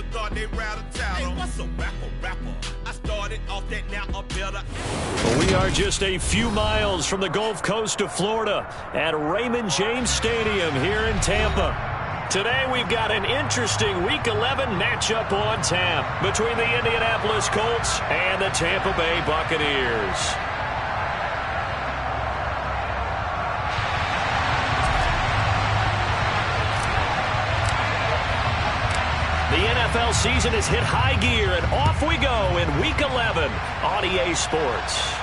nigga thought they rather tattle. Hey, what's a rapper? I started off that, now a better. We are just a few miles from the Gulf Coast of Florida at Raymond James Stadium here in Tampa. Today we've got an interesting Week 11 matchup on tap between the Indianapolis Colts and the Tampa Bay Buccaneers. The NFL season has hit high gear, and off we go in Week 11 on EA Sports.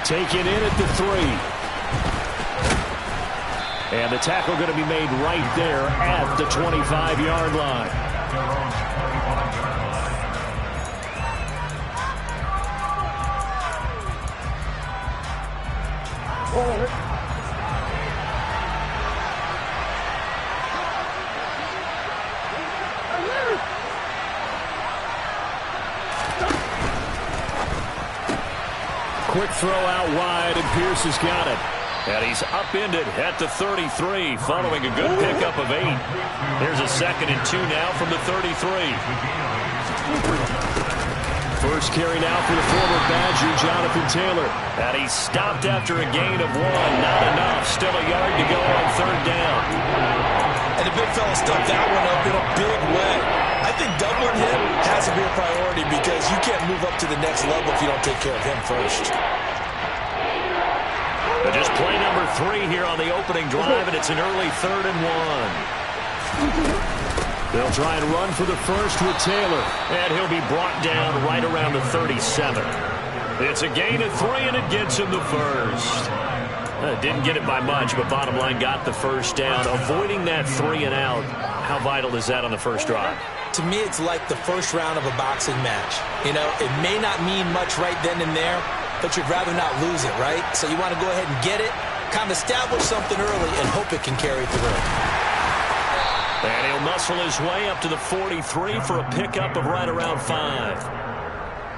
Taken in at the 3. And the tackle going to be made right there at the 25-yard line. Quick throw out wide, and Pierce has got it. And he's upended at the 33 following a good pickup of 8. There's a 2nd and 2 now from the 33. First carry now for the former Badger, Jonathan Taylor. And he's stopped after a gain of 1. Not enough. Still a yard to go on 3rd down. And the big fella stuffed that one up in a big way. I think doubling him has to be a priority because you can't move up to the next level if you don't take care of him first. But just play number 3 here on the opening drive, and it's an early 3rd and 1. They'll try and run for the first with Taylor, and he'll be brought down right around the 37. It's a gain of 3, and it gets him the first. Didn't get it by much, but bottom line got the first down. Avoiding that 3 and out, how vital is that on the first drive? To me, it's like the first round of a boxing match. You know, it may not mean much right then and there, but you'd rather not lose it, right? So you want to go ahead and get it, kind of establish something early, and hope it can carry through. And he'll muscle his way up to the 43 for a pickup of right around 5.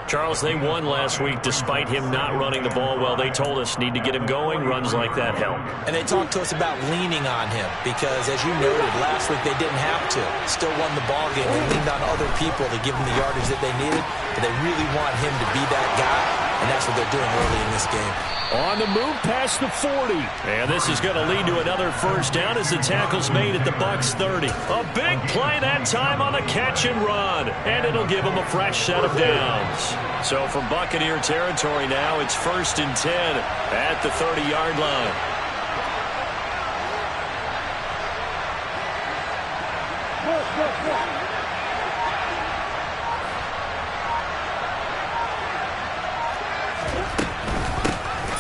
Charles, they won last week despite him not running the ball well. They told us need to get him going. Runs like that help. And they talked to us about leaning on him because, as you noted, last week they didn't have to. Still won the ball game. They leaned on other people to give them the yardage that they needed, but they really want him to be that guy, and that's what they're doing early in this game. On the move past the 40. And this is going to lead to another first down as the tackle's made at the Bucs 30. A big play that time on the catch and run. And it'll give them a fresh set of downs. So from Buccaneer territory now, it's 1st and 10 at the 30-yard line.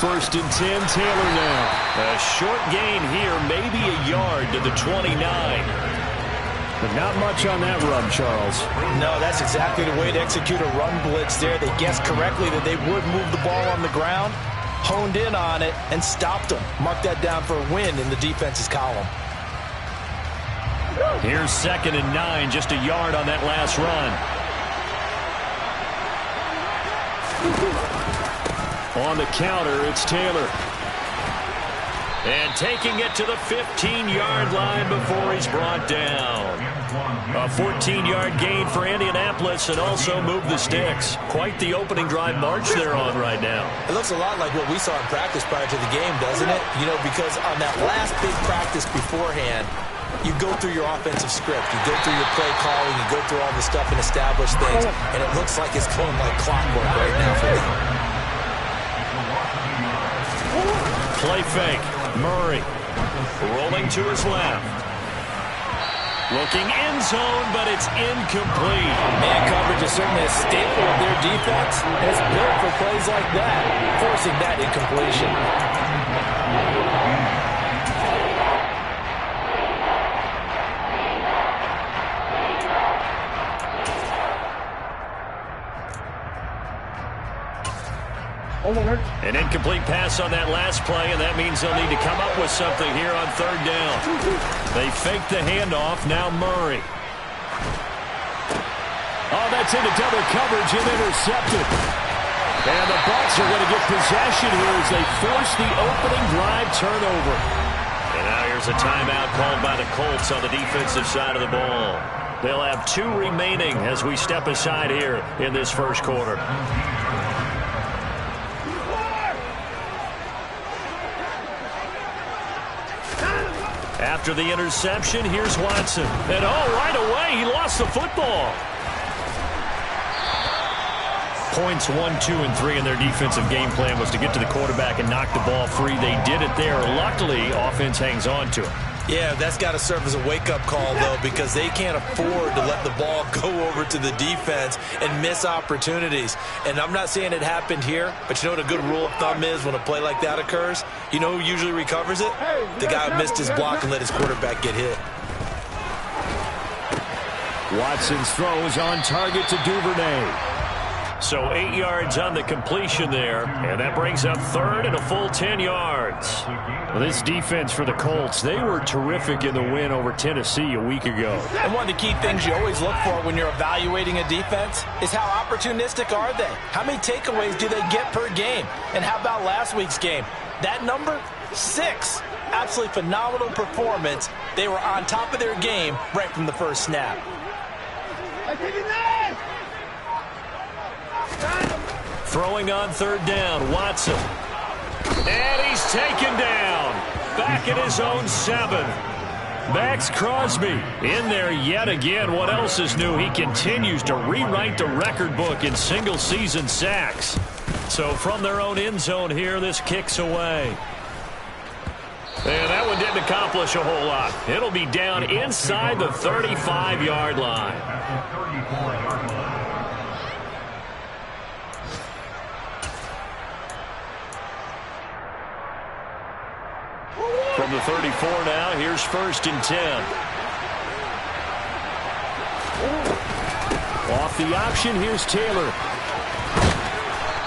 First and 10, Taylor now. A short gain here, maybe a yard to the 29. But not much on that run, Charles. No, that's exactly the way to execute a run blitz there. They guessed correctly that they would move the ball on the ground, honed in on it, and stopped them. Mark that down for a win in the defense's column. Here's 2nd and 9, just a yard on that last run. On the counter, it's Taylor. And taking it to the 15-yard line before he's brought down. A 14-yard gain for Indianapolis and also move the sticks. Quite the opening drive march they're on right now. It looks a lot like what we saw in practice prior to the game, doesn't it? You know, because on that last big practice beforehand, you go through your offensive script. You go through your play calling. You go through all the stuff and establish things. And it looks like it's going like clockwork right now for them. Play fake. Murray rolling to his left. Looking end zone, but it's incomplete. Man coverage is certainly a staple of their defense, and it's built for plays like that, forcing that incompletion. An incomplete pass on that last play, and that means they'll need to come up with something here on 3rd down. They fake the handoff. Now Murray. Oh, that's into double coverage and intercepted. And the Bucs are going to get possession here as they force the opening drive turnover. And now here's a timeout called by the Colts on the defensive side of the ball. They'll have 2 remaining as we step aside here in this first quarter. After the interception, here's Watson. And right away, he lost the football. Points 1, 2, and 3 in their defensive game plan was to get to the quarterback and knock the ball free. They did it there. Luckily, offense hangs on to it. Yeah, that's got to serve as a wake-up call, though, because they can't afford to let the ball go over to the defense and miss opportunities. And I'm not saying it happened here, but you know what a good rule of thumb is when a play like that occurs? You know who usually recovers it? The guy who missed his block and let his quarterback get hit. Watson's throw is on target to Duvernay. So 8 yards on the completion there, and that brings up third and a full 10 yards. Well, this defense for the Colts, they were terrific in the win over Tennessee a week ago. And one of the key things you always look for when you're evaluating a defense is how opportunistic are they? How many takeaways do they get per game? And how about last week's game? That number, 6. Absolutely phenomenal performance. They were on top of their game right from the first snap. Throwing on third down, Watson. And he's taken down. Back at his own 7. Max Crosby in there yet again. What else is new? He continues to rewrite the record book in single-season sacks. So from their own end zone here, this kicks away. And that one didn't accomplish a whole lot. It'll be down inside the 35-yard line. From the 34 now, here's 1st and 10. Off the option, here's Taylor.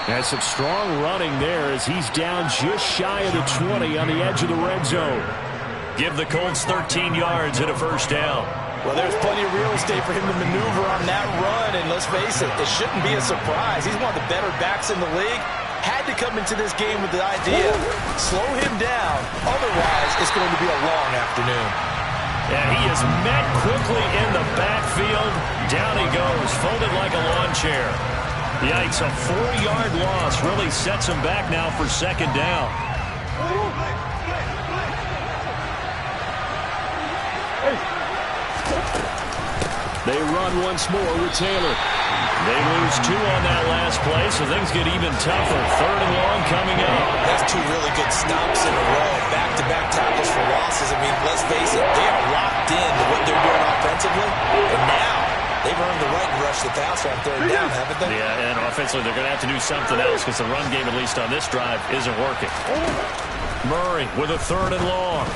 Has some strong running there as he's down just shy of the 20 on the edge of the red zone. Give the Colts 13 yards and a first down. Well, there's plenty of real estate for him to maneuver on that run, and let's face it, it shouldn't be a surprise. He's one of the better backs in the league. Had to come into this game with the idea, slow him down, otherwise it's going to be a long afternoon. And he is met quickly in the backfield. Down he goes, folded like a lawn chair. Yikes, a 4-yard loss really sets him back now for second down. They run once more with Taylor. They lose 2 on that last play, so things get even tougher. Third and long coming up. That's 2 really good stops in a row. Back-to-back tackles for losses. I mean, let's face it, they are locked in to what they're doing offensively. And now they've earned the right to rush the passer on third down, haven't they? Yeah, and offensively they're going to have to do something else because the run game, at least on this drive, isn't working. Murray with a third and long.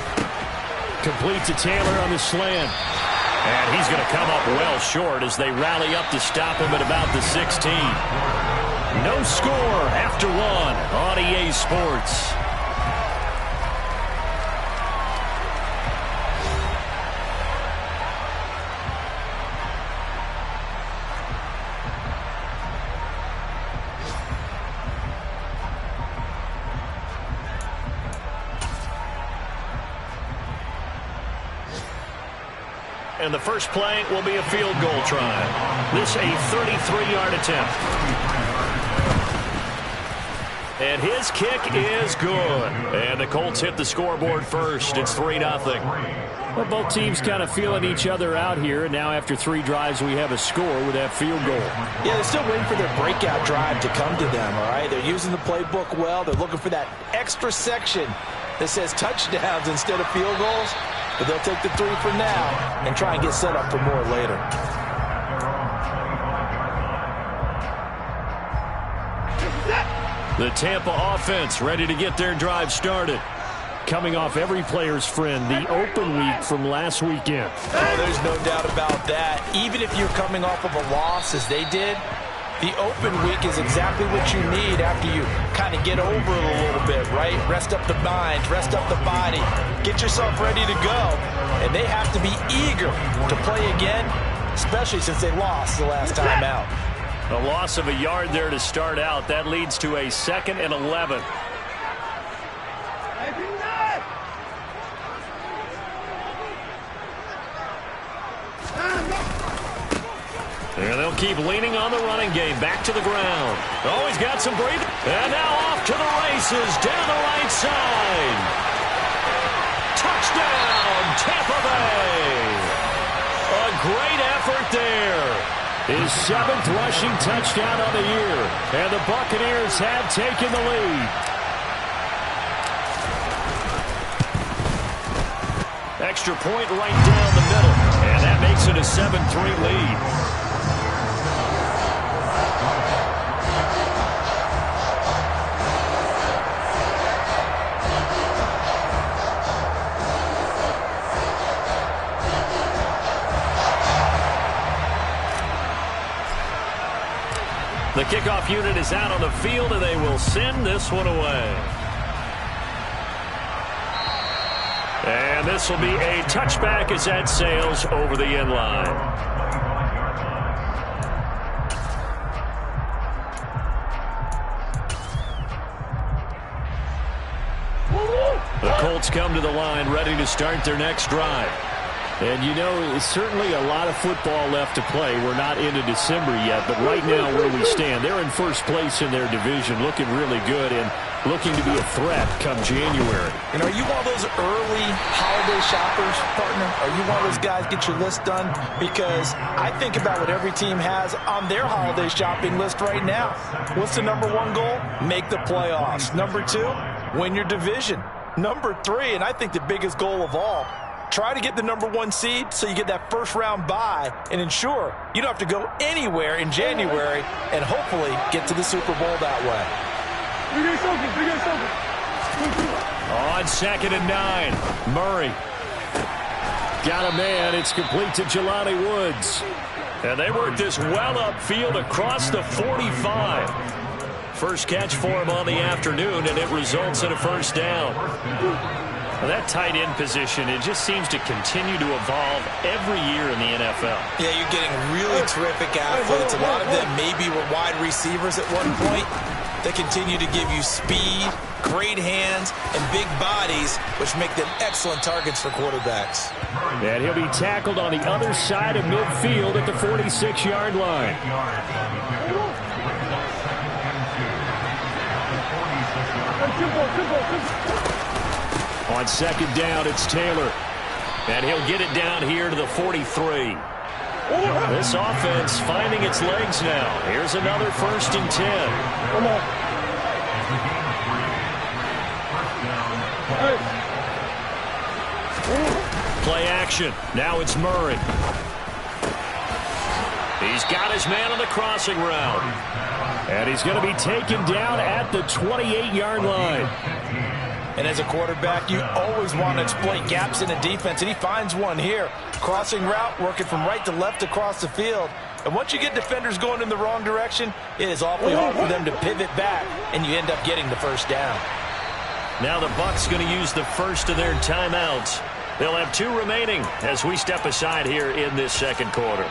Complete to Taylor on the slant. And he's going to come up well short as they rally up to stop him at about the 16. No score after 1 on EA Sports. And the first play will be a field goal try. This a 33-yard attempt. And his kick is good. And the Colts hit the scoreboard first. It's 3-0. Well, both teams kind of feeling each other out here. And now after 3 drives, we have a score with that field goal. Yeah, they're still waiting for their breakout drive to come to them, all right? They're using the playbook well. They're looking for that extra section that says touchdowns instead of field goals. But they'll take the 3 for now and try and get set up for more later. The Tampa offense ready to get their drive started. Coming off every player's friend, the open week from last weekend. Oh, there's no doubt about that. Even if you're coming off of a loss as they did, the open week is exactly what you need after you kind of get over it a little bit, right? Rest up the mind, rest up the body, get yourself ready to go. And they have to be eager to play again, especially since they lost the last time out. A loss of a yard there to start out. That leads to a 2nd and 11. And they'll keep leaning on the running game. Back to the ground. Oh, he's got some breathing. And now off to the races down the right side. Touchdown, Tampa Bay. A great effort there. His 7th rushing touchdown of the year. And the Buccaneers have taken the lead. Extra point right down the middle. And that makes it a 7-3 lead. The kickoff unit is out on the field, and they will send this one away. And this will be a touchback as that sails over the end line. The Colts come to the line ready to start their next drive. And, you know, it's certainly a lot of football left to play. We're not into December yet, but right now where we stand, they're in first place in their division, looking really good and looking to be a threat come January. And are you one of those early holiday shoppers, partner? Are you one of those guys get your list done? Because I think about what every team has on their holiday shopping list right now. What's the number 1 goal? Make the playoffs. Number 2, win your division. Number 3, and I think the biggest goal of all, try to get the number 1 seed so you get that first-round bye and ensure you don't have to go anywhere in January and hopefully get to the Super Bowl that way. On 2nd and 9, Murray. Got a man. It's complete to Jelani Woods. And they work this well upfield across the 45. First catch for him on the afternoon, and it results in a first down. Well, that tight end position, it just seems to continue to evolve every year in the NFL. Yeah, you're getting really terrific athletes. A lot of them maybe were wide receivers at one point. They continue to give you speed, great hands, and big bodies, which make them excellent targets for quarterbacks. And he'll be tackled on the other side of midfield at the 46-yard line. On 2nd down, it's Taylor. And he'll get it down here to the 43. This offense finding its legs now. Here's another 1st and 10. Play action. Now it's Murray. He's got his man on the crossing route. And he's going to be taken down at the 28-yard line. And as a quarterback, you always want to exploit gaps in a defense, and he finds one here. Crossing route, working from right to left across the field. And once you get defenders going in the wrong direction, it is awfully hard for them to pivot back, and you end up getting the first down. Now the Bucs going to use the first of their timeouts. They'll have 2 remaining as we step aside here in this 2nd quarter.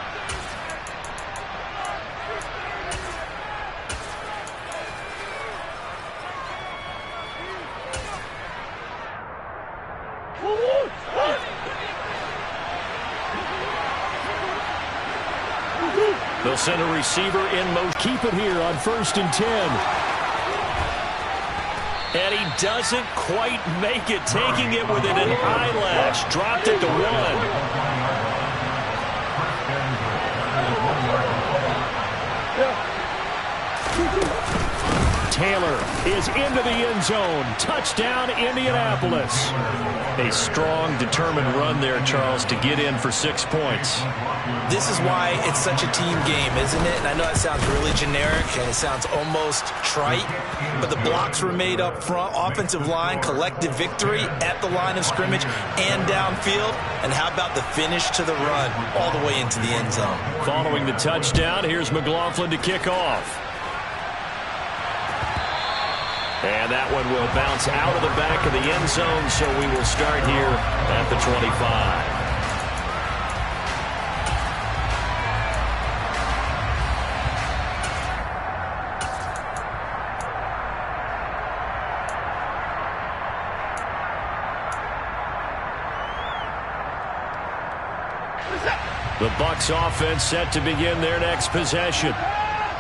They'll send a receiver in motion. Keep it here on 1st and 10. And he doesn't quite make it, taking it within an eyelash. Dropped it to 1. Taylor is into the end zone. Touchdown, Indianapolis. A strong, determined run there, Charles, to get in for 6 points. This is why it's such a team game, isn't it? And I know that sounds really generic and it sounds almost trite, but the blocks were made up front, offensive line, collective victory at the line of scrimmage and downfield. And how about the finish to the run all the way into the end zone? Following the touchdown, here's McLaughlin to kick off. And that one will bounce out of the back of the end zone, so we will start here at the 25. The Bucs offense set to begin their next possession.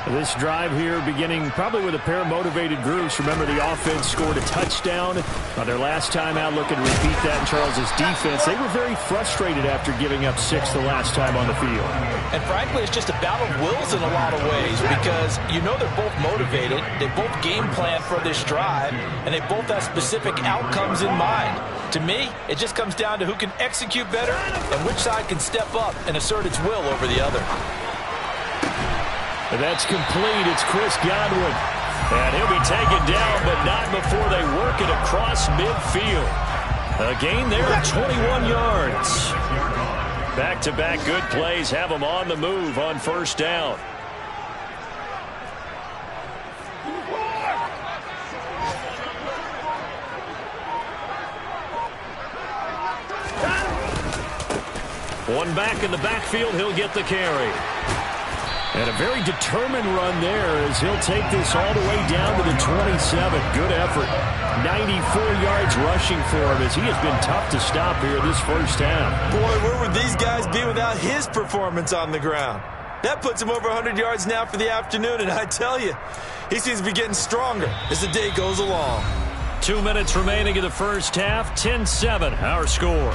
This drive here beginning probably with a pair of motivated groups. Remember, the offense scored a touchdown on their last time out, looking to repeat that in Charles's defense. They were very frustrated after giving up 6 the last time on the field. And frankly, it's just a battle of wills in a lot of ways because you know they're both motivated. They both game plan for this drive, and they both have specific outcomes in mind. To me, it just comes down to who can execute better and which side can step up and assert its will over the other. And that's complete. It's Chris Godwin. And he'll be taken down, but not before they work it across midfield. A gain there of 21 yards. Back-to-back good plays have them on the move on first down. One back in the backfield, he'll get the carry. And a very determined run there as he'll take this all the way down to the 27. Good effort. 94 yards rushing for him as he has been tough to stop here this first half. Boy, where would these guys be without his performance on the ground? That puts him over 100 yards now for the afternoon, and I tell you, he seems to be getting stronger as the day goes along. 2 minutes remaining in the first half. 10-7, our score.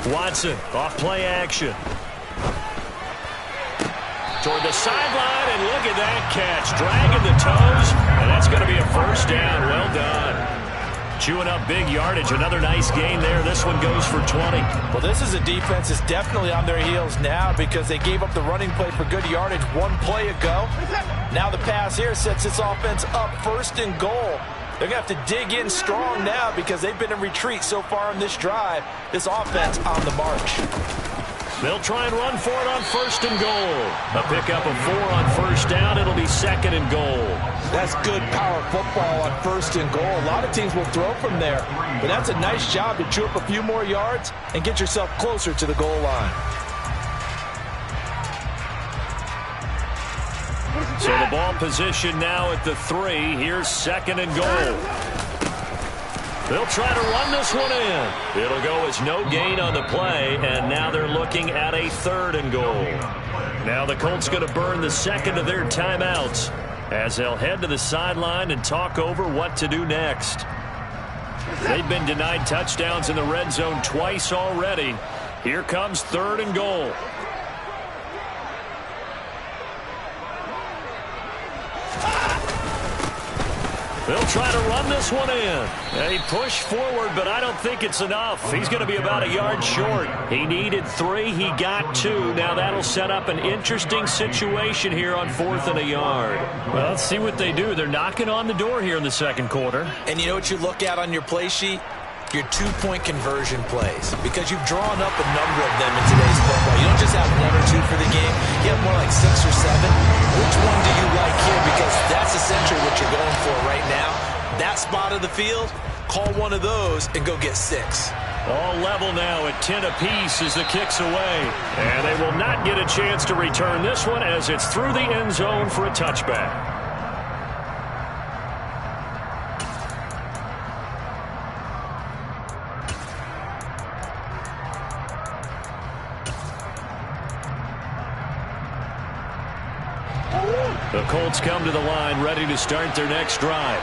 Watson, off play action. Toward the sideline, and look at that catch. Dragging the toes, and that's going to be a first down. Well done. Chewing up big yardage. Another nice gain there. This one goes for 20. Well, this is a defense that's definitely on their heels now because they gave up the running play for good yardage one play ago. Now the pass here sets this offense up first and goal. They're going to have to dig in strong now because they've been in retreat so far in this drive. This offense on the march. They'll try and run for it on first and goal. A pickup of 4 on first down. It'll be second and goal. That's good power football on first and goal. A lot of teams will throw from there, but that's a nice job to chew up a few more yards and get yourself closer to the goal line. So the ball position now at the 3. Here's second and goal. They'll try to run this one in. It'll go as no gain on the play, and now they're looking at a third and goal. Now the Colts going to burn the second of their timeouts as they'll head to the sideline and talk over what to do next. They've been denied touchdowns in the red zone twice already. Here comes third and goal. They'll try to run this one in. They push forward, but I don't think it's enough. He's going to be about a yard short. He needed 3. He got 2. Now that'll set up an interesting situation here on 4th and a yard. Well, let's see what they do. They're knocking on the door here in the second quarter. And you know what you look at on your play sheet? Your 2-point conversion plays, because you've drawn up a number of them in today's football. You don't just have 1 or 2 for the game. You have more like 6 or 7. Which one do you like here? Because that's essentially what you're going for right now. That spot of the field, call one of those and go get 6. All level now at 10 apiece as the kick's away. And they will not get a chance to return this one as it's through the end zone for a touchback. The Colts come to the line ready to start their next drive.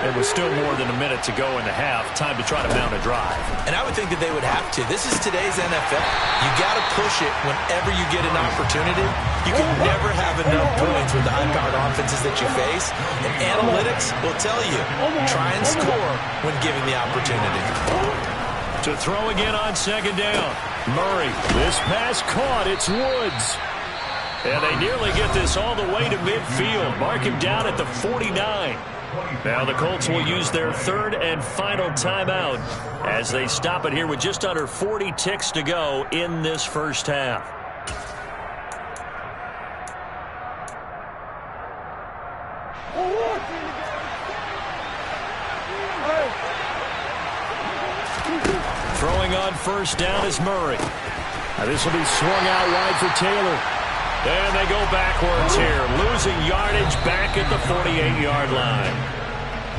It was still more than a minute to go in the half. Time to try to mount a drive. And I would think that they would have to. This is today's NFL. You got to push it whenever you get an opportunity. You can never have enough points with the high-powered offenses that you face. And analytics will tell you, try and score when given the opportunity. To throw again on second down. Murray. This pass caught. It's Woods. And they nearly get this all the way to midfield. Mark him down at the 49. Now the Colts will use their third and final timeout as they stop it here with just under 40 ticks to go in this first half. Throwing on first down is Murray. Now this will be swung out wide for Taylor. And they go backwards here, losing yardage back at the 48-yard line.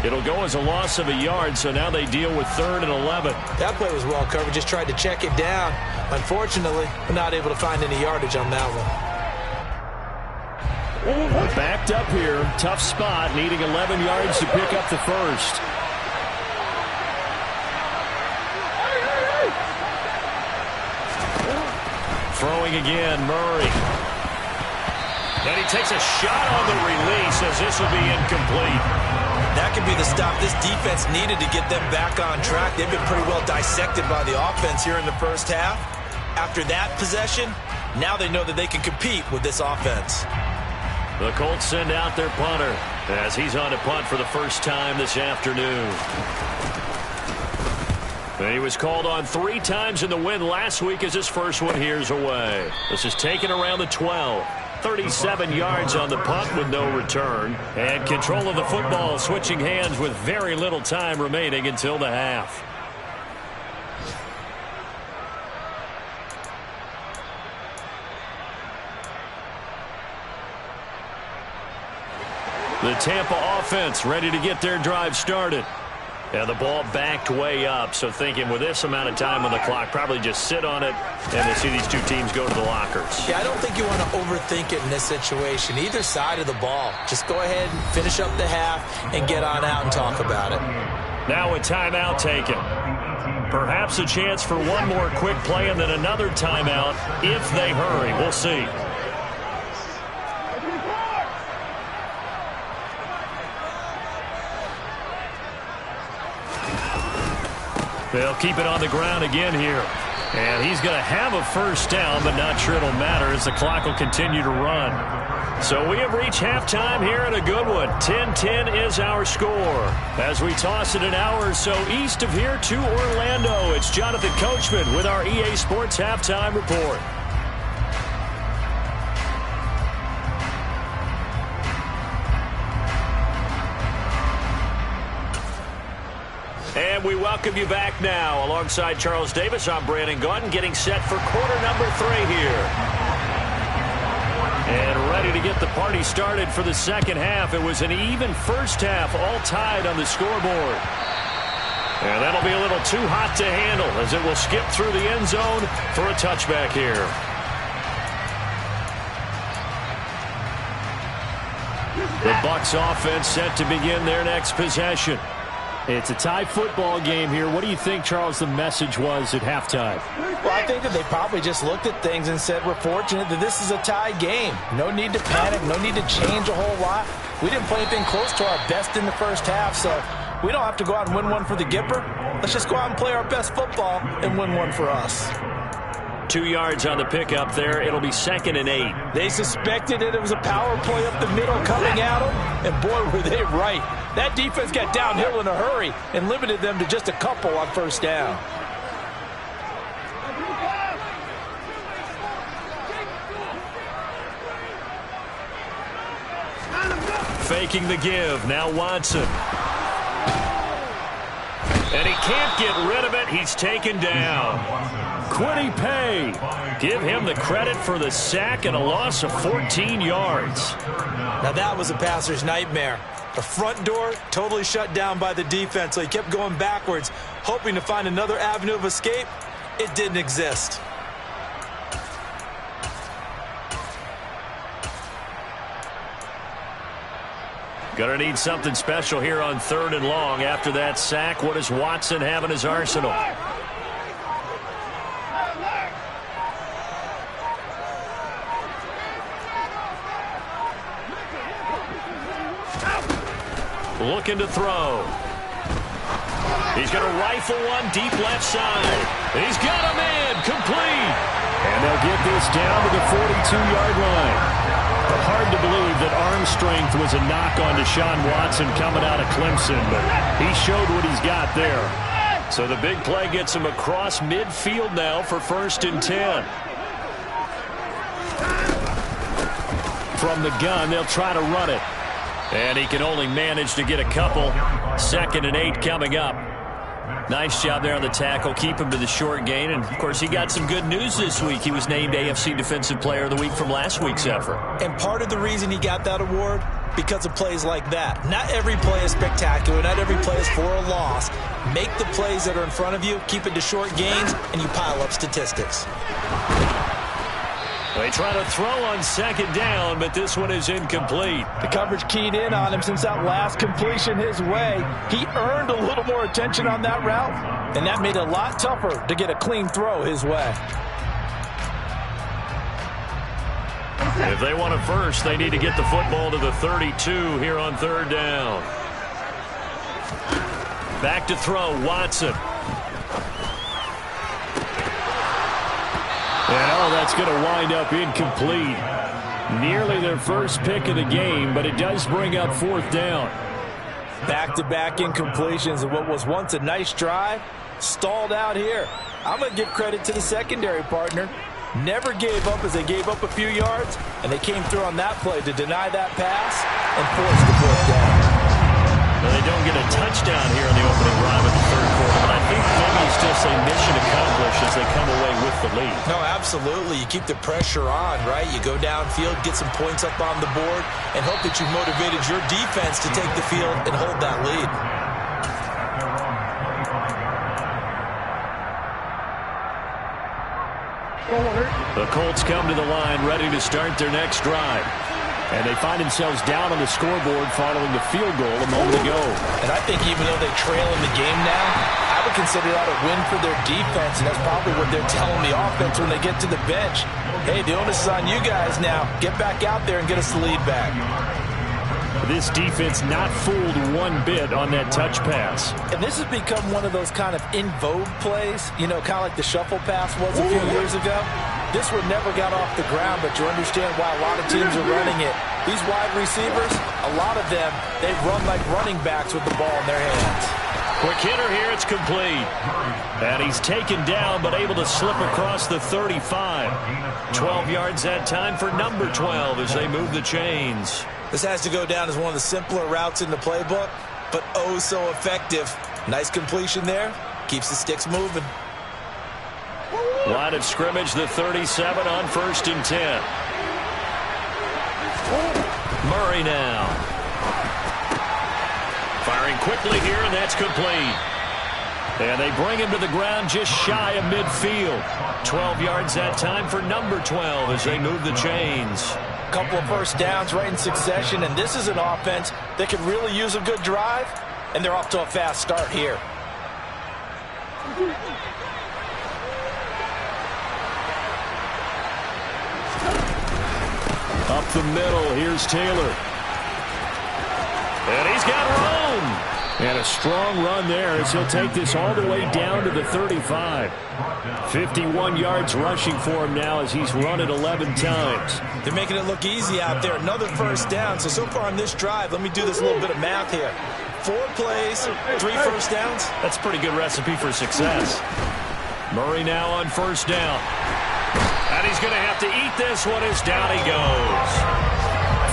It'll go as a loss of a yard, so now they deal with 3rd and 11. That play was well covered. Just tried to check it down. Unfortunately, we're not able to find any yardage on that one. Backed up here. Tough spot, needing 11 yards to pick up the first. Throwing again, Murray. And he takes a shot on the release as this will be incomplete. That could be the stop this defense needed to get them back on track. They've been pretty well dissected by the offense here in the first half. After that possession, now they know that they can compete with this offense. The Colts send out their punter as he's on to punt for the first time this afternoon. And he was called on 3 times in the win last week as his first one here's away. This is taken around the 12. 37 yards on the punt with no return. And control of the football switching hands with very little time remaining until the half. The Tampa offense ready to get their drive started. And the ball backed way up, so thinking with this amount of time on the clock, probably just sit on it, and we'll see these two teams go to the lockers. Yeah, I don't think you want to overthink it in this situation. Either side of the ball. Just go ahead and finish up the half and get on out and talk about it. Now a timeout taken. Perhaps a chance for one more quick play and then another timeout if they hurry. We'll see. They'll keep it on the ground again here. And he's going to have a first down, but not sure it'll matter as the clock will continue to run. So we have reached halftime here in a good one. 10-10 is our score. As we toss it an hour or so east of here to Orlando, it's Jonathan Coachman with our EA Sports Halftime Report. And we welcome you back now. Alongside Charles Davis, I'm Brandon Gaudin, getting set for quarter number 3 here. And ready to get the party started for the second half. It was an even first half, all tied on the scoreboard. And that'll be a little too hot to handle as it will skip through the end zone for a touchback here. The Bucs offense set to begin their next possession. It's a tie football game here. What do you think, Charles, the message was at halftime? Well, I think that they probably just looked at things and said, we're fortunate that this is a tie game. No need to panic. No need to change a whole lot. We didn't play anything close to our best in the first half, so we don't have to go out and win one for the Gipper. Let's just go out and play our best football and win one for us. 2 yards on the pickup there. It'll be 2nd and 8. They suspected that it was a power play up the middle coming at them, and boy, were they right. That defense got downhill in a hurry and limited them to just a couple on first down. Faking the give. Now Watson. And he can't get rid of it. He's taken down. Kwity Paye. Give him the credit for the sack and a loss of 14 yards. Now that was a passer's nightmare. The front door totally shut down by the defense, so he kept going backwards, hoping to find another avenue of escape. It didn't exist. Gonna need something special here on 3rd and long. After that sack, what does Watson have in his arsenal? Looking to throw. He's going to rifle one deep left side. He's got him in. Complete. And they'll get this down to the 42-yard line. But hard to believe that arm strength was a knock on Deshaun Watson coming out of Clemson, but he showed what he's got there. So the big play gets him across midfield now for 1st and 10. From the gun, they'll try to run it. And he can only manage to get a couple. 2nd and 8 coming up. Nice job there on the tackle. Keep him to the short gain. And, of course, he got some good news this week. He was named AFC Defensive Player of the Week from last week's effort. And part of the reason he got that award, because of plays like that. Not every play is spectacular. Not every play is for a loss. Make the plays that are in front of you, keep it to short gains, and you pile up statistics. They try to throw on second down, but this one is incomplete. The coverage keyed in on him since that last completion his way. He earned a little more attention on that route, and that made it a lot tougher to get a clean throw his way. If they want it first, they need to get the football to the 32 here on third down. Back to throw, Watson. And that's going to wind up incomplete. Nearly their first pick of the game, but it does bring up fourth down. Back-to-back incompletions of what was once a nice drive, stalled out here. I'm going to give credit to the secondary partner. Never gave up as they gave up a few yards, and they came through on that play to deny that pass and force the fourth down. Well, they don't get a touchdown here in the opening drive of the third quarter, but I think maybe it's just a mission accomplished as they come away with the lead. No, absolutely. You keep the pressure on, right? You go downfield, get some points up on the board, and hope that you've motivated your defense to take the field and hold that lead. The Colts come to the line ready to start their next drive. And they find themselves down on the scoreboard following the field goal a moment ago. And I think even though they trail in the game now, I would consider that a win for their defense, and that's probably what they're telling the offense when they get to the bench. Hey, the onus is on you guys now. Get back out there and get us the lead back. This defense not fooled one bit on that touch pass. And this has become one of those kind of in vogue plays, you know, kind of like the shuffle pass was a few years ago. This one never got off the ground, but you understand why a lot of teams are running it. These wide receivers, a lot of them, they run like running backs with the ball in their hands. Quick hitter here, it's complete. And he's taken down, but able to slip across the 35. 12 yards that time for number 12 as they move the chains. This has to go down as one of the simpler routes in the playbook, but oh so effective. Nice completion there. Keeps the sticks moving. Line of scrimmage, the 37 on 1st and 10. Murray now. Firing quickly here, and that's complete. And they bring him to the ground just shy of midfield. 12 yards that time for number 12 as they move the chains. Couple of first downs right in succession, and this is an offense that could really use a good drive, and they're off to a fast start here. Up the middle, here's Taylor. And he's got room. And a strong run there as he'll take this all the way down to the 35. 51 yards rushing for him now as he's run it 11 times. They're making it look easy out there. Another first down. So far on this drive, let me do this little bit of math here. 4 plays, 3 first downs. That's a pretty good recipe for success. Murray now on 1st down. And he's going to have to eat this one as down he goes.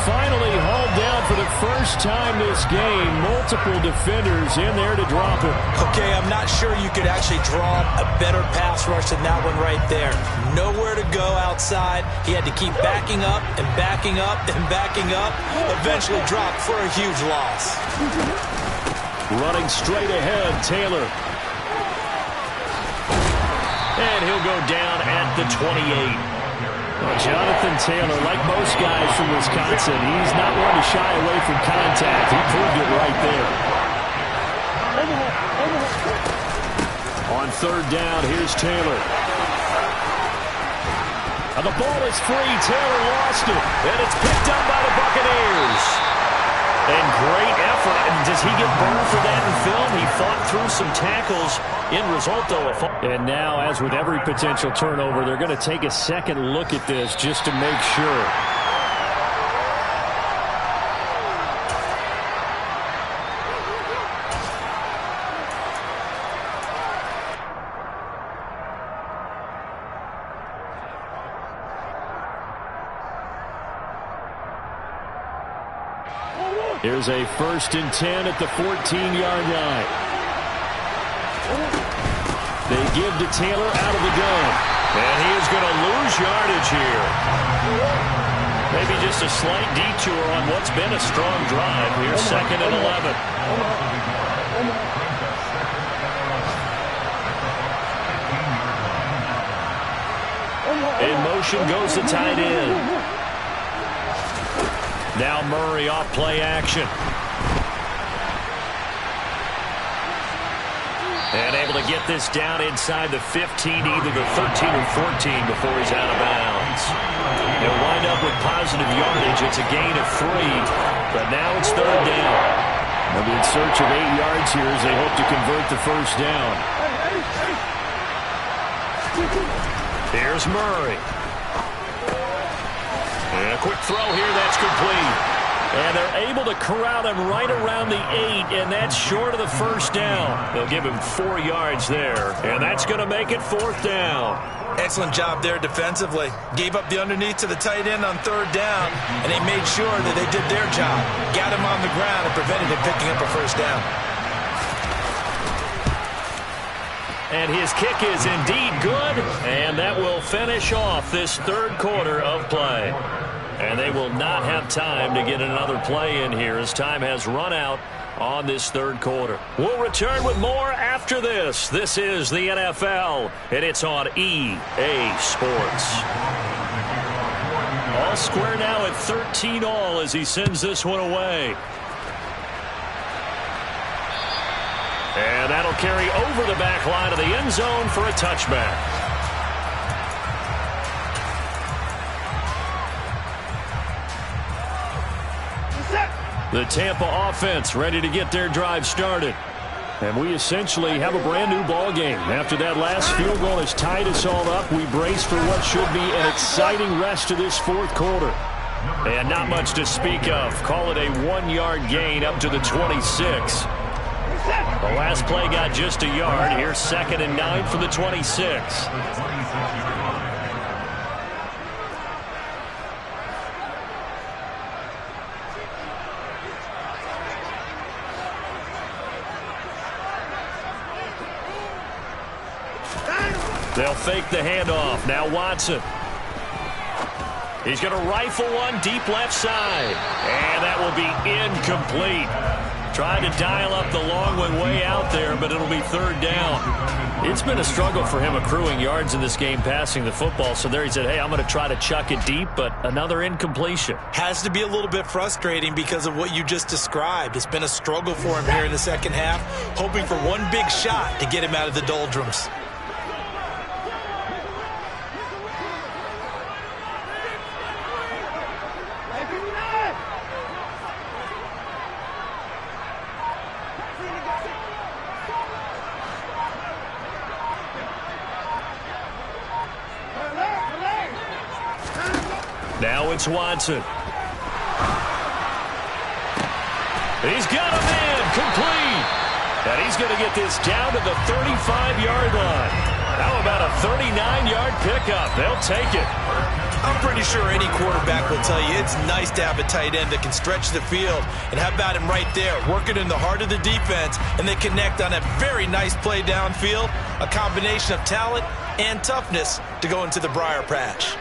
Finally hauled down for the first time this game. Multiple defenders in there to drop him. Okay, I'm not sure you could actually draw a better pass rush than that one right there. Nowhere to go outside. He had to keep backing up and backing up and backing up. Eventually dropped for a huge loss. Running straight ahead, Taylor. And he'll go down at the 28. Jonathan Taylor, like most guys from Wisconsin, he's not one to shy away from contact. He proved it right there. On 3rd down, here's Taylor. And the ball is free. Taylor lost it. And it's picked up by the Buccaneers. And great effort. And does he get burned for that in film? He fought through some tackles. In result, though, and now, as with every potential turnover, they're going to take a second look at this just to make sure. Here's a 1st and 10 at the 14-yard line. They give to Taylor out of the gun. And he is going to lose yardage here. Maybe just a slight detour on what's been a strong drive. Here's 2nd and 11. In motion goes the tight end. Now Murray off play action. And able to get this down inside the 15, either the 13 or 14 before he's out of bounds. He'll wind up with positive yardage. It's a gain of 3, but now it's 3rd down. They'll be in search of 8 yards here as they hope to convert the first down. Here's Murray. And a quick throw here, that's complete. And they're able to corral him right around the 8, and that's short of the first down. They'll give him 4 yards there, and that's going to make it 4th down. Excellent job there defensively. Gave up the underneath to the tight end on 3rd down, and they made sure that they did their job. Got him on the ground and prevented him picking up a first down. And his kick is indeed good, and that will finish off this 3rd quarter of play. And they will not have time to get another play in here as time has run out on this 3rd quarter. We'll return with more after this. This is the NFL, and it's on EA Sports. All square now at 13 all as he sends this one away. And that'll carry over the back line of the end zone for a touchback. The Tampa offense ready to get their drive started. And we essentially have a brand new ball game. After that last field goal has tied us all up, we brace for what should be an exciting rest of this 4th quarter. And not much to speak of. Call it a 1-yard gain up to the 26. The last play got just a yard. Here's 2nd and 9 from the 26. They'll fake the handoff. Now Watson. He's going to rifle one deep left side. And that will be incomplete. Trying to dial up the long one way out there, but it'll be 3rd down. It's been a struggle for him accruing yards in this game passing the football. So there he said, hey, I'm going to try to chuck it deep, but another incompletion. Has to be a little bit frustrating because of what you just described. It's been a struggle for him here in the 2nd half, hoping for one big shot to get him out of the doldrums. Now it's Watson. He's got him in, complete. And he's going to get this down to the 35-yard line. How about a 39-yard pickup? They'll take it. I'm pretty sure any quarterback will tell you it's nice to have a tight end that can stretch the field. And how about him right there, working in the heart of the defense, and they connect on a very nice play downfield, a combination of talent and toughness to go into the briar patch.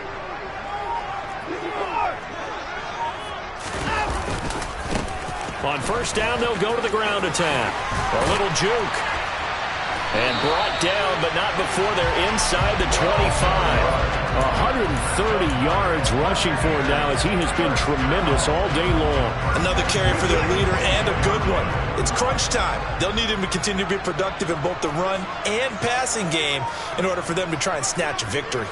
On 1st down, they'll go to the ground attack. A little juke. And brought down, but not before they're inside the 25. 130 yards rushing for him now as he has been tremendous all day long. Another carry for their leader and a good one. It's crunch time. They'll need him to continue to be productive in both the run and passing game in order for them to try and snatch a victory.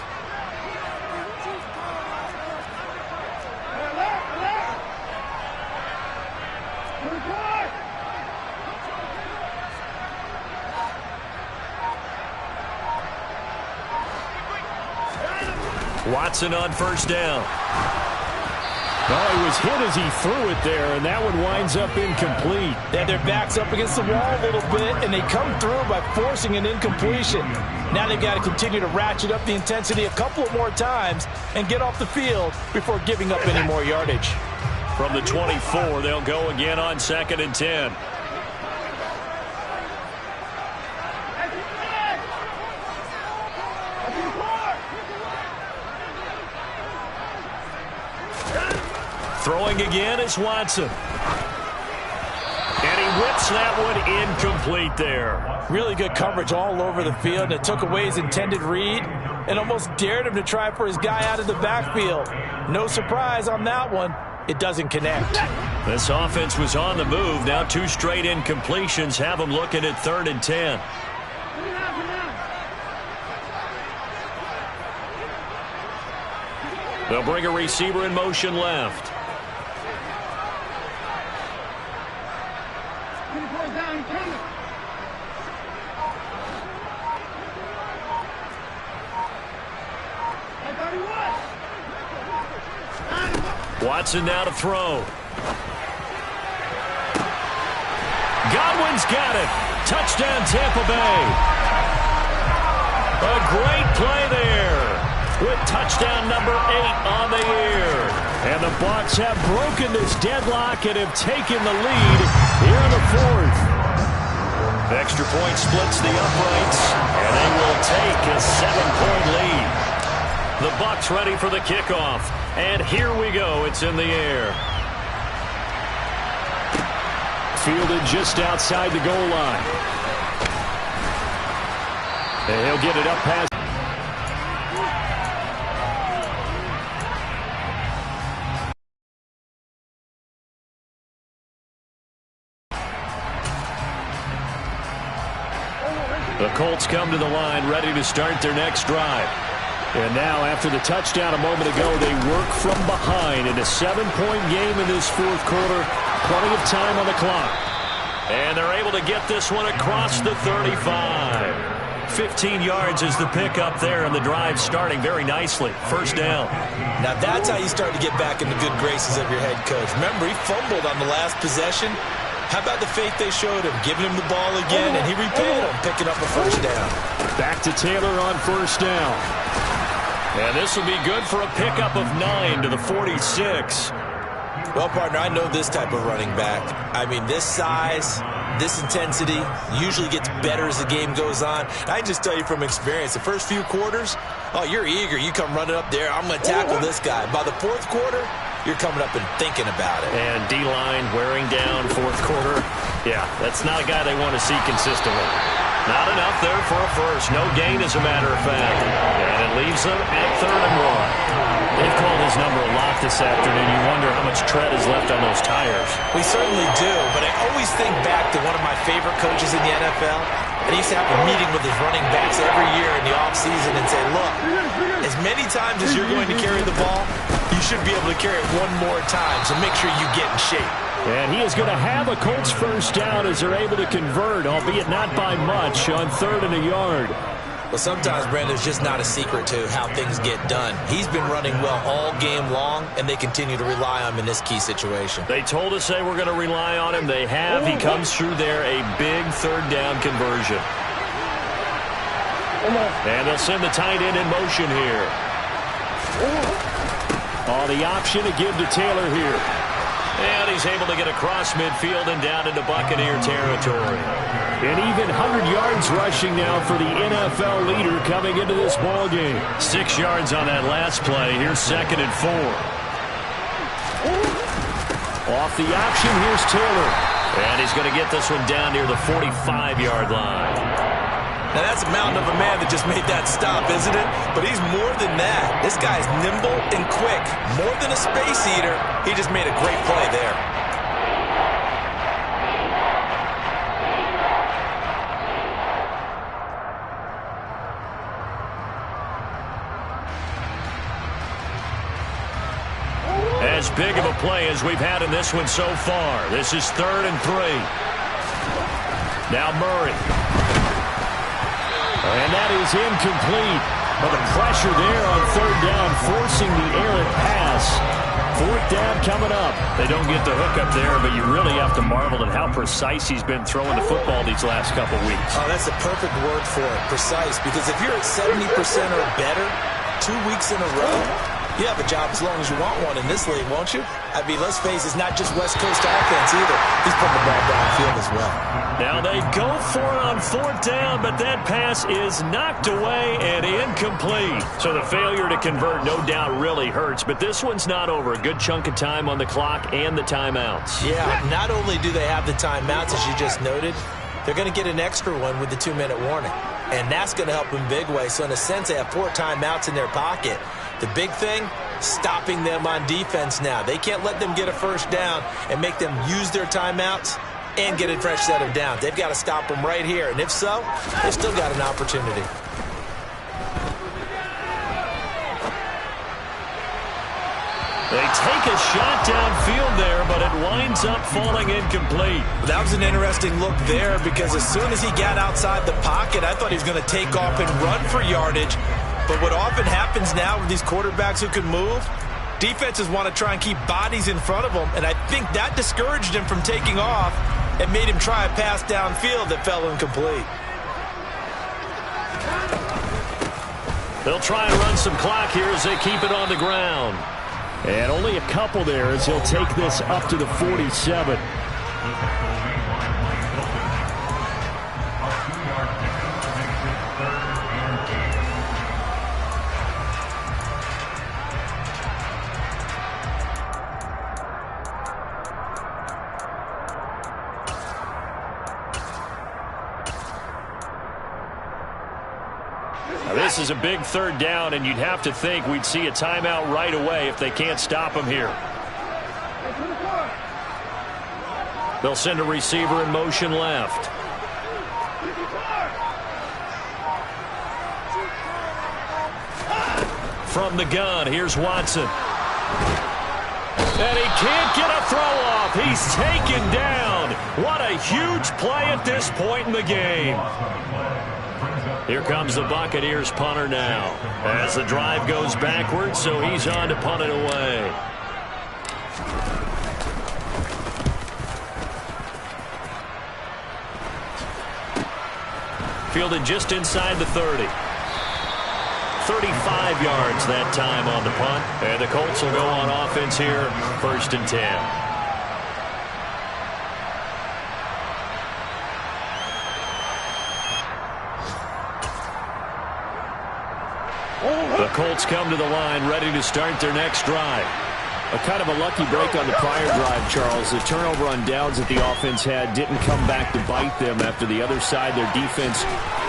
Watson on 1st down. Well, he was hit as he threw it there, and that one winds up incomplete. They had their backs up against the wall a little bit, and they come through by forcing an incompletion. Now they've got to continue to ratchet up the intensity a couple of more times and get off the field before giving up any more yardage. From the 24, they'll go again on 2nd and 10. Throwing again is Watson. And he whips that one incomplete there. Really good coverage all over the field, and it took away his intended read and almost dared him to try for his guy out of the backfield. No surprise on that one. It doesn't connect. This offense was on the move. Now 2 straight incompletions have them looking at 3rd and 10. They'll bring a receiver in motion left. Watson now to throw. Godwin's got it. Touchdown, Tampa Bay. A great play there with touchdown number 8 on the year. And the Bucs have broken this deadlock and have taken the lead here in the 4th. The extra point splits the uprights, and they will take a 7-point lead. The Bucs ready for the kickoff. And here we go. It's in the air. Fielded just outside the goal line. And he'll get it up past. The Colts come to the line ready to start their next drive. And now, after the touchdown a moment ago, they work from behind in a 7-point game in this 4th quarter. Plenty of time on the clock. And they're able to get this one across the 35. 15 yards is the pickup there, and the drive starting very nicely. 1st down. Now that's how you start to get back in the good graces of your head coach. Remember, he fumbled on the last possession. How about the faith they showed him, giving him the ball again, and he repaid him, picking up a 1st down. Back to Taylor on 1st down. And this will be good for a pickup of 9 to the 46. Well, partner, I know this type of running back. I mean, this size, this intensity usually gets better as the game goes on. I just tell you from experience, the first few quarters, oh, you're eager. You come running up there. I'm going to tackle this guy. By the 4th quarter, you're coming up and thinking about it. And D-line wearing down 4th quarter. Yeah, that's not a guy they want to see consistently. Not enough there for a first. No gain, as a matter of fact. And it leaves them at 3rd and 1. They've called his number a lot this afternoon. You wonder how much tread is left on those tires. We certainly do, but I always think back to one of my favorite coaches in the NFL. And he used to have a meeting with his running backs every year in the offseason and say, look, as many times as you're going to carry the ball, you should be able to carry it one more time, so make sure you get in shape. And he is going to have a Colts 1st down as they're able to convert, albeit not by much, on 3rd and a yard. Well, sometimes, Brandon, there's just not a secret to how things get done. He's been running well all game long, and they continue to rely on him in this key situation. They told us they were going to rely on him. They have. He comes through there, a big 3rd down conversion. And they'll send the tight end in motion here. Oh, the option to give to Taylor here. And he's able to get across midfield and down into Buccaneer territory. And even 100 yards rushing now for the NFL leader coming into this ball game. 6 yards on that last play. Here's 2nd and 4. Off the option, here's Taylor. And he's going to get this one down near the 45-yard line. Now, that's a mountain of a man that just made that stop, isn't it? But he's more than that. This guy's nimble and quick. More than a space eater. He just made a great play there. As big of a play as we've had in this one so far. This is 3rd and 3. Now Murray. And that is incomplete. But the pressure there on 3rd down, forcing the errant pass. 4th down coming up. They don't get the hook up there, but you really have to marvel at how precise he's been throwing the football these last couple weeks. Oh, that's the perfect word for it, precise. Because if you're at 70% or better 2 weeks in a row, You have a job as long as you want one in this league, won't you? I mean, let's face it, it's not just West Coast offense either. He's putting the ball downfield as well. Now they go for it on 4th down, but that pass is knocked away and incomplete. So the failure to convert no doubt really hurts, but this one's not over. A good chunk of time on the clock and the timeouts. Yeah, not only do they have the timeouts, as you just noted, they're going to get an extra one with the 2-minute warning. And that's going to help in big way. So in a sense, they have 4 timeouts in their pocket. The big thing, stopping them on defense now. They can't let them get a first down and make them use their timeouts and get a fresh set of downs. They've got to stop them right here. And if so, they've still got an opportunity. They take a shot downfield there, but it winds up falling incomplete. That was an interesting look there because as soon as he got outside the pocket, I thought he was going to take off and run for yardage. But what often happens now with these quarterbacks who can move, defenses want to try and keep bodies in front of them, and I think that discouraged him from taking off and made him try a pass downfield that fell incomplete. They'll try and run some clock here as they keep it on the ground. And only a couple there as he'll take this up to the 47. This is a big 3rd down, and you'd have to think we'd see a timeout right away if they can't stop him here. They'll send a receiver in motion left. From the gun, here's Watson. And he can't get a throw off. He's taken down. What a huge play at this point in the game. Here comes the Buccaneers punter now. As the drive goes backwards, so he's on to punt it away. Fielded just inside the 30. 35 yards that time on the punt. And the Colts will go on offense here, 1st and 10. The Colts come to the line, ready to start their next drive. A kind of a lucky break on the prior drive, Charles. The turnover on downs that the offense had didn't come back to bite them after the other side. Their defense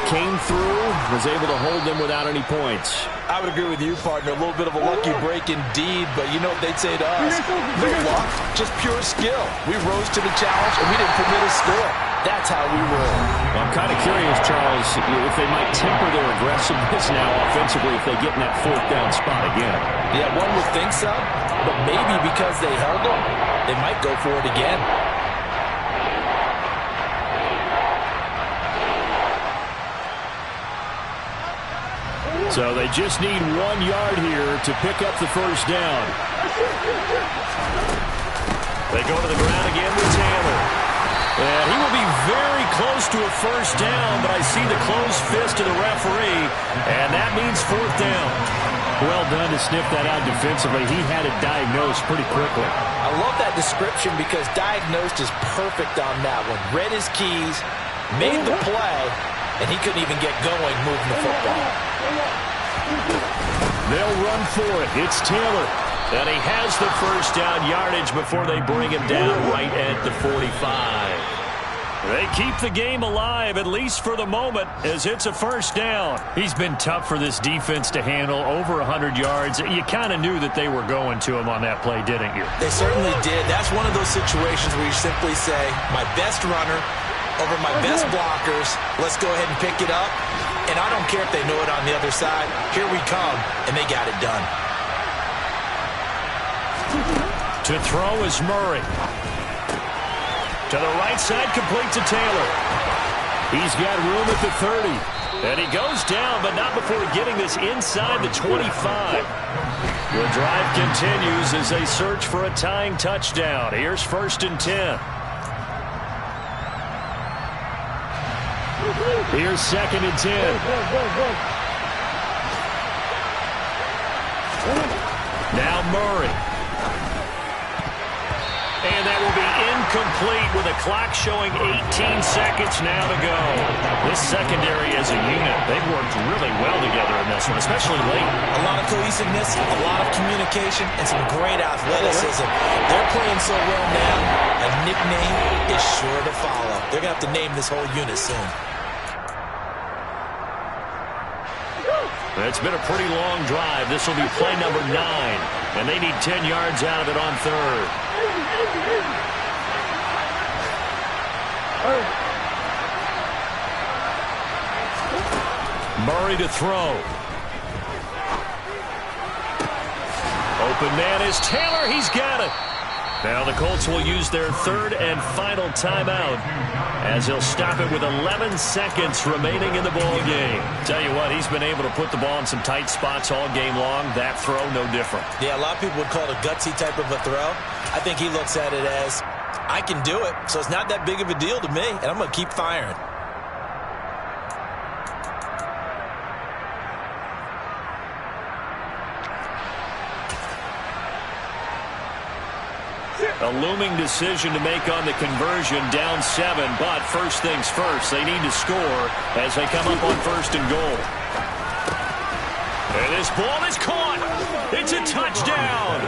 came through, was able to hold them without any points. I would agree with you, partner. A little bit of a lucky break indeed, but you know what they'd say to us? No luck, just pure skill. We rose to the challenge, and we didn't permit a score. That's how we roll. Well, I'm kind of curious, Charles, if they might temper their aggressiveness now offensively if they get in that 4th down spot again. Yeah, one would think so, but maybe because they held them, they might go for it again. So they just need 1 yard here to pick up the 1st down. They go to the ground again with Taylor. And he will be very close to a 1st down, but I see the closed fist of the referee, and that means 4th down. Well done to sniff that out defensively. He had it diagnosed pretty quickly. I love that description because diagnosed is perfect on that one. Read his keys, made the play, and he couldn't even get going moving the football. They'll run for it. It's Taylor. And he has the 1st down yardage before they bring him down right at the 45. They keep the game alive, at least for the moment, as it's a 1st down. He's been tough for this defense to handle, over 100 yards. You kind of knew that they were going to him on that play, didn't you? They certainly did. That's one of those situations where you simply say, my best runner over my best blockers, let's go ahead and pick it up. And I don't care if they know it on the other side. Here we come, and they got it done. To throw is Murray. To the right side, complete to Taylor. He's got room at the 30. And he goes down, but not before getting this inside the 25. The drive continues as they search for a tying touchdown. Here's 1st and 10. Here's 2nd and 10. Now Murray. And that will be incomplete with a clock showing 18 seconds now to go. This secondary as a unit, they've worked really well together in this one, especially late. A lot of cohesiveness, a lot of communication, and some great athleticism. They're playing so well now, a nickname is sure to follow. They're going to have to name this whole unit soon. It's been a pretty long drive. This will be play number 9, and they need 10 yards out of it on third. Murray to throw. Open man is Taylor. He's got it. Now the Colts will use their third and final timeout as he'll stop it with 11 seconds remaining in the ball game. Tell you what, he's been able to put the ball in some tight spots all game long. That throw, no different. Yeah, a lot of people would call it a gutsy type of a throw. I think he looks at it as, I can do it, so it's not that big of a deal to me, and I'm going to keep firing. A looming decision to make on the conversion, down 7, but first things first, they need to score as they come up on first and goal. And this ball is caught. It's a touchdown.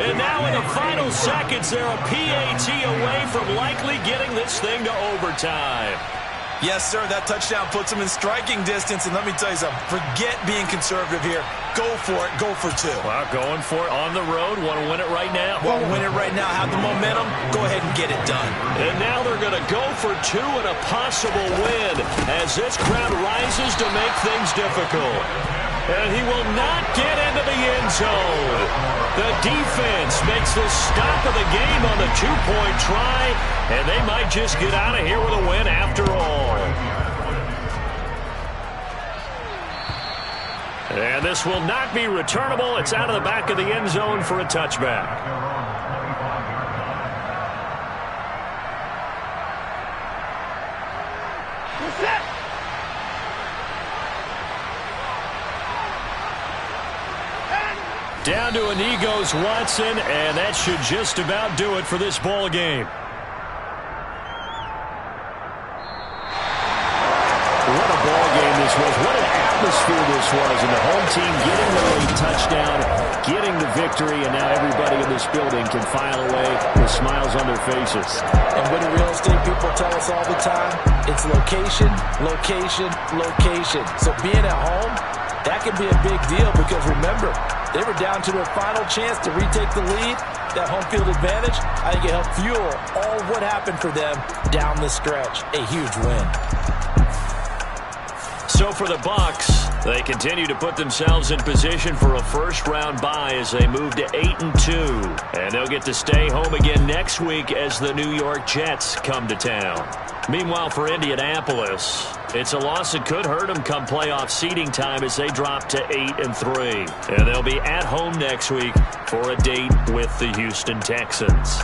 And now in the final seconds, they're a PAT away from likely getting this thing to overtime. Yes, sir, that touchdown puts them in striking distance, and let me tell you something, forget being conservative here. Go for it, go for 2. Well, going for it on the road, want to win it right now? Want to win it right now, have the momentum, go ahead and get it done. And now they're going to go for 2 and a possible win as this crowd rises to make things difficult. And he will not get into the end zone. The defense makes the stop of the game on the 2-point try, and they might just get out of here with a win after all. And this will not be returnable. It's out of the back of the end zone for a touchback. Down to an Egos Watson, and that should just about do it for this ball game. What a ball game this was. What an atmosphere this was. And the home team getting the late touchdown, getting the victory, and now everybody in this building can file away with smiles on their faces. And what do real estate people tell us all the time? It's location, location, location. So being at home, that can be a big deal because remember, they were down to their final chance to retake the lead. That home field advantage, I think it helped fuel all what happened for them down the stretch. A huge win. So for the Bucs, they continue to put themselves in position for a first-round bye as they move to 8-2. And they'll get to stay home again next week as the New York Jets come to town. Meanwhile, for Indianapolis, it's a loss that could hurt them come playoff seeding time as they drop to 8-3. And they'll be at home next week for a date with the Houston Texans.